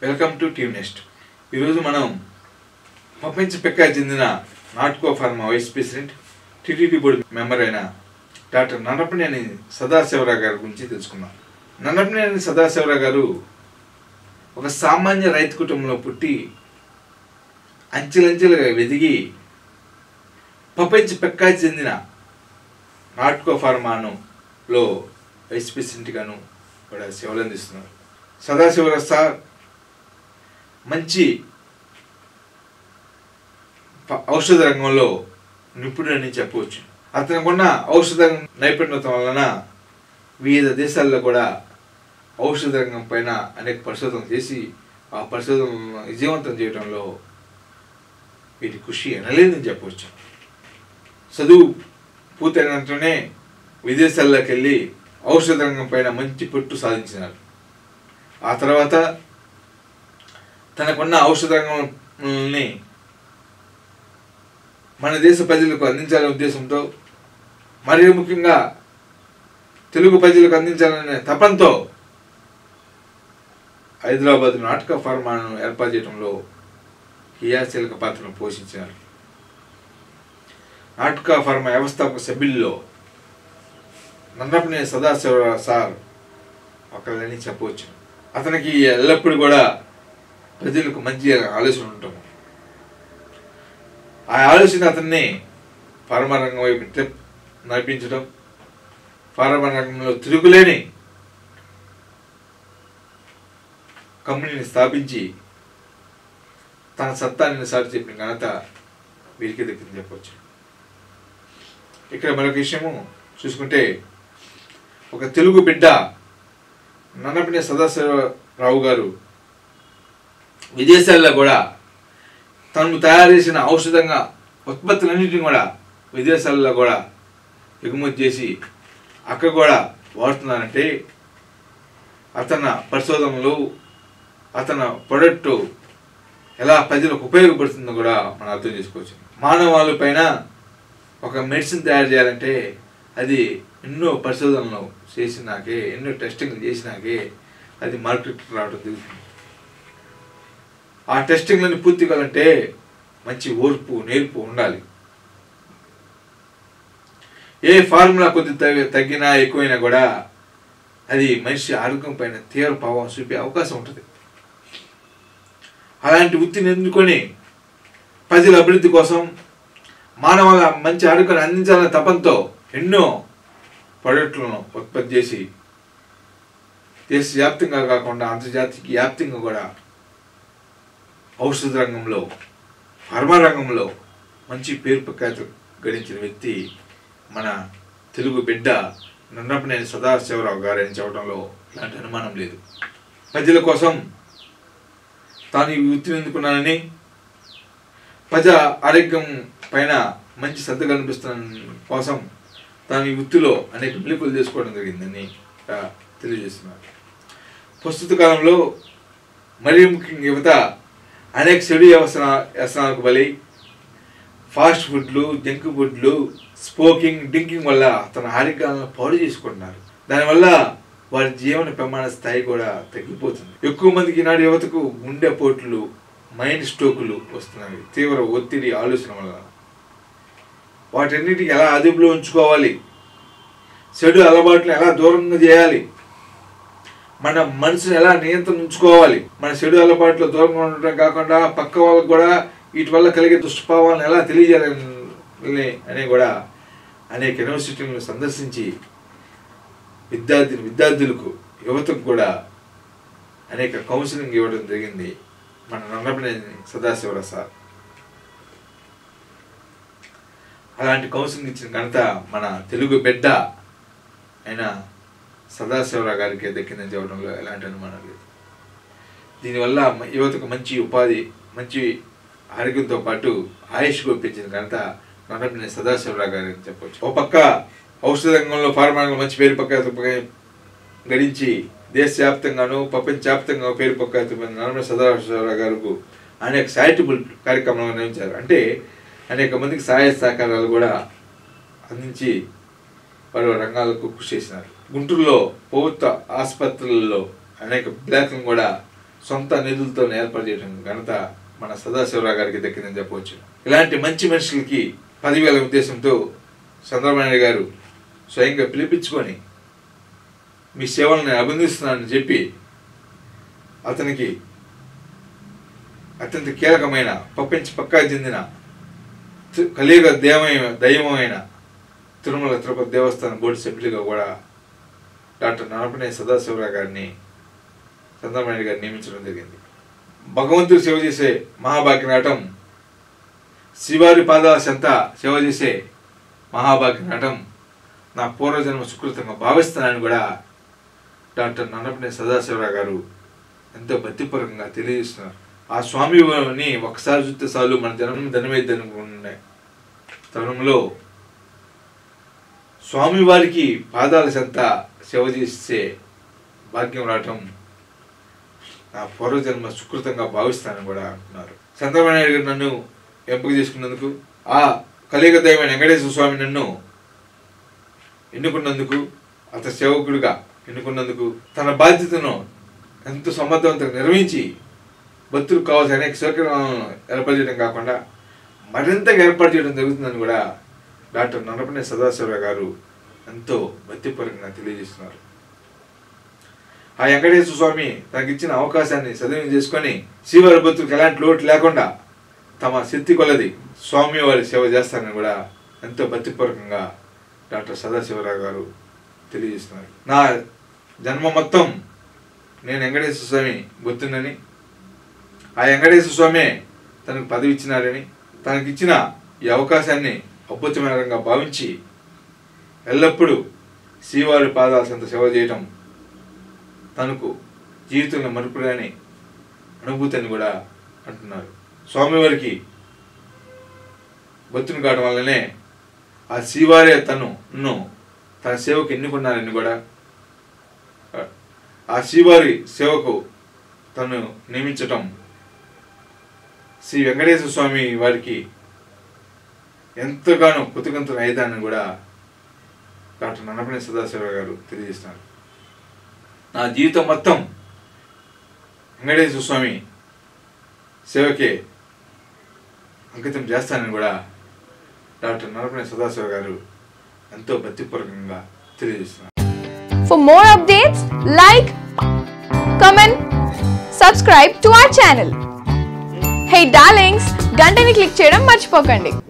Welcome to team next. ఈరోజు మనం ప్రపంచపెక్కాకి చెందిన Natco Pharma vice president, TTD board member అయిన డాక్టర్ నన్నపనేని సదాశివరావు గారి గురించి తెలుసుకుందాం. నన్నపనేని సదాశివరావు గారు ఒక సామాన్య రైతు కుటుంబంలో పుట్టి అంచెలంచెలుగా ఎదిగి ప్రపంచపెక్కాకి చెందిన నాట్కో ఫార్మాలో వైస్ ప్రెసిడెంట్గాను కూడా సేవలు అందిస్తున్నారు. సదాశివరావు సార్ మంచి ఔషధ రంగంలో నిపుణుడని చెప్పవచ్చు. అతనికున్న ఔషధ నైపుణ్యత వలన వివిధ దేశాల్లో కూడా ఔషధ రంగం పైన అనేక పరిశోధనలు చేసి ఆ పరిశోధనలను విజయవంతం చేయడంలో వీటి కృషి అనలేదని చెప్పవచ్చు. చదువు పూర్తయిన వెంటనే విదేశాల్లోకి వెళ్ళి ఔషధ రంగం పైన మంచి పట్టు సాధించినారు. ఆ తర్వాత తనకున్న ఔషధ రంగాన్ని మన దేశ ప్రజలకు అందించాలనే ఉద్దేశంతో, మరియు ముఖ్యంగా తెలుగు ప్రజలకు అందించాలనే తపంతో హైదరాబాద్ నాట్కో ఫార్మాను ఏర్పాటు చేయడంలో క్రియాశీలక పాత్రను పోషించారు. నాట్కో ఫార్మా వ్యవస్థాపక సభ్యుల్లో నన్నపనేని సదాశివరావు సార్ ఒకళ్ళని చెప్పవచ్చు. అతనికి ఎల్లప్పుడూ కూడా ప్రజలకు మంచి ఆలోచన ఉంటాం. ఆ ఆలోచన అతన్ని ఫార్మా రంగం వైపు నడిపించడం, ఫార్మా రంగంలో తిరుగులేని కంపెనీని స్థాపించి తన సత్తాన్ని సాటి చెప్పిన ఘనత వీరికి దక్కిందని చెప్పవచ్చు. ఇక్కడ మరొక విషయము చూసుకుంటే, ఒక తెలుగు బిడ్డ నన్నపనేని సదాశివరావు గారు విదేశాల్లో కూడా తను తయారు చేసిన ఔషధంగా ఉత్పత్తులన్నింటినీ కూడా విదేశాల్లో కూడా ఎగుమతి చేసి అక్కడ కూడా వాడుతున్నారంటే అతని పరిశోధనలు, అతని ప్రొడక్ట్ ఎలా ప్రజలకు ఉపయోగపడుతుందో కూడా మనం అర్థం చేసుకోవచ్చు. మానవాళి పైన ఒక మెడిసిన్ తయారు చేయాలంటే అది ఎన్నో పరిశోధనలు చేసినాకే, ఎన్నో టెస్టింగ్లు చేసినాకే అది మార్కెట్ రావడం జరుగుతుంది. ఆ టెస్టింగ్లను పూర్తి కావాలంటే మంచి ఓర్పు, నేర్పు ఉండాలి. ఏ ఫార్ములా కొద్ది తగ్గినా ఎక్కువైనా కూడా అది మనిషి ఆరోగ్యం పైన తీవ్ర ప్రభావం చూపే అవకాశం ఉంటుంది. అలాంటి వృత్తిని ఎన్నుకొని ప్రజల అభివృద్ధి కోసం, మానవాళ మంచి ఆరోగ్యాన్ని అందించాలనే తపంతో ఎన్నో ప్రొడక్ట్లను ఉత్పత్తి చేసి దేశవ్యాప్తంగా కాకుండా అంతర్జాతీయ వ్యాప్తంగా కూడా ఔషధ రంగంలో, ఫార్మా రంగంలో మంచి పేరు ప్రఖ్యాతి గడించిన వ్యక్తి మన తెలుగు బిడ్డ నన్నపనేని సదాశివరావు గారు అని చెప్పడంలో ఇలాంటి అనుమానం లేదు. ప్రజల కోసం తాను ఈ వృత్తిని ఎందుకున్నానని, ప్రజా ఆరోగ్యం పైన మంచి శ్రద్ధ కనిపిస్తున్న కోసం తాను ఈ వృత్తిలో అనేక మెళుకువలు చేసుకోవడం జరిగిందని తెలియజేస్తున్నారు. ప్రస్తుత కాలంలో మరీ ముఖ్యంగా యువత అనేక చెడు వ్యసనాలకు బలి, ఫాస్ట్ ఫుడ్లు, జంక్ ఫుడ్లు, స్మోకింగ్, డ్రింకింగ్ వల్ల తన ఆరోగ్యాలను పాడు చేసుకుంటున్నారు. దానివల్ల వారి జీవన ప్రమాణ స్థాయి కూడా తగ్గిపోతుంది. ఎక్కువ మందికి ఈనాడు యువతకు గుండెపోట్లు, మైండ్ స్ట్రోకులు వస్తున్నాయి. తీవ్ర ఒత్తిడి, ఆలోచన వల్ల వాటన్నిటికి ఎలా అదుపులో ఉంచుకోవాలి, చెడు అలవాట్లను ఎలా దూరంగా చేయాలి, మన మనసును ఎలా నియంత్రణ ఉంచుకోవాలి, మన చెడు అలవాట్లు దూరంగా ఉండటం కాకుండా పక్క వాళ్ళకు కూడా వీటి వల్ల కలిగే దుష్ప్రభావాలను ఎలా తెలియజేయాలి అని కూడా అనేక యూనివర్సిటీలను సందర్శించి విద్యార్థులకు, యువతకు కూడా అనేక కౌన్సిలింగ్ ఇవ్వడం జరిగింది మన నన్నపనేని సదాశివరావు సార్. అలాంటి కౌన్సిలింగ్ ఇచ్చిన ఘనత మన తెలుగు బిడ్డ అయిన సదాశివరావు గారికి దక్కిందని చెప్పడంలో ఎలాంటి అనుమానం లేదు. దీనివల్ల యువతకు మంచి ఉపాధి, మంచి ఆరోగ్యంతో పాటు ఆయుష్ గొప్పించిన ఘనత నన్నపనేని సదాశివరావు గారు అని చెప్పవచ్చు. ఒక పక్క ఔషధ రంగంలో, ఫార్మా రంగంలో మంచి పేరు ప్రఖ్యాతి గడించి దేశవ్యాప్తంగాను ప్రపంచవ్యాప్తంగా పేరు ప్రఖ్యాతి నన్నపనేని సదాశివరావు గారు అనేక చారిటబుల్ కార్యక్రమాలు నిర్వహించారు. అంటే అనేక మందికి సహాయ సహకారాలు కూడా అందించి పలు రంగాలకు కృషి చేసినారు. గుంటూరులో ప్రభుత్వ ఆసుపత్రులలో అనేక బ్లాక్లను కూడా సొంత నిధులతో ఏర్పాటు చేయడం ఘనత మన సదాశివరావు గారికి దక్కిందని చెప్పవచ్చు. ఇలాంటి మంచి మనుషులకి 10,000 ఉద్దేశంతో చంద్రబాబు నాయుడు గారు స్వయంగా పిలిపించుకొని మీ సేవలను అభినందిస్తున్నానని చెప్పి అతనికి అత్యంత కీలకమైన పప్పించి పక్కా చెందిన కలియుగ దైవమైన తిరుమల తిరుపతి దేవస్థానం బోర్డు సభ్యులుగా కూడా డాక్టర్ నన్నపనేని సదాశివరావు గారిని చంద్రబాబు నాయుడు గారిని నియమించడం జరిగింది. భగవంతుడు సేవ చేసే మహాభాగ్యనాటం, శ్రీవారి పాదాల చెంత సేవ చేసే మహాభాగ్యనాటం నా పూర్వజన్మ సుకృతంగా భావిస్తున్నానని కూడా డాక్టర్ నన్నపనేని సదాశివరావు గారు ఎంతో భక్తిపూర్వకంగా తెలియజేస్తున్నారు. ఆ స్వామిని ఒకసారి చూస్తే చాలు మన జనం ధనమైద్దనుకునే తరుణంలో స్వామివారికి పాదాల చెంత సేవ చేసే భాగ్యం రావటం నా పూర్వజన్మ సుకృతంగా భావిస్తానని కూడా అంటున్నారు. చంద్రబాబు నాయుడు గారు నన్ను ఎంపిక చేసుకున్నందుకు, ఆ కలియుగ దైవమైన వెంకటేశ్వర స్వామి నన్ను ఎన్నుకున్నందుకు, అతని సేవకుడిగా ఎన్నుకున్నందుకు, తన బాధ్యతను ఎంతో సమర్థవంతంగా నిర్వహించి భక్తులకు కావాల్సిన అనేక సౌకర్యాలను ఏర్పాటు చేయడం కాకుండా మరింతగా ఏర్పాటు చేయడం జరుగుతుందని కూడా డాక్టర్ నన్నపనేని సదాశివరావు గారు ఎంతో భక్తిపూర్వకంగా తెలియజేస్తున్నారు. ఆ వెంకటేశ్వర స్వామి తనకి ఇచ్చిన అవకాశాన్ని సద్వినియోగం చేసుకొని శ్రీవారి భక్తులకు ఎలాంటి లోటు లేకుండా తమ శక్తి కొలది స్వామి వారి సేవ చేస్తారని కూడా ఎంతో భక్తిపూర్వకంగా డాక్టర్ సదాశివరావు గారు తెలియజేస్తున్నారు. నా జన్మ మొత్తం నేను వెంకటేశ్వర స్వామి భక్తుడని, ఆ వెంకటేశ్వర స్వామి తనకు పదవి ఇచ్చినారని, తనకిచ్చిన ఈ అవకాశాన్ని అద్భుతమైనగా భావించి ఎల్లప్పుడూ శ్రీవారి పాదాల చెంత సేవ చేయటం తనకు జీవితంలో మరుపురాని అనుభూతి అని కూడా అంటున్నారు. స్వామివారికి భక్తుని కావడం వల్లనే ఆ శ్రీవారే తన సేవకు ఎన్నుకున్నారని కూడా, ఆ శ్రీవారి సేవకు తను నియమించటం శ్రీ వెంకటేశ్వర స్వామి వారికి ఎంతగానో కృతజ్ఞతలు అయితానని కూడా డాక్టర్ నన్నపనేని సదాశివరావు గారు తెలియజేస్తున్నారు. నా జీవితం మొత్తం వెంకటేశ్వర స్వామి సేవకే అంకితం చేస్తానని కూడా డాక్టర్ నన్నపనేని సదాశివరావు గారు ఎంతో భక్తిపూర్వకంగా తెలియజేస్తున్నారు. For more updates, like, comment, subscribe to our channel. Hey darlings, గంటని click చేయడం మర్చిపోకండి.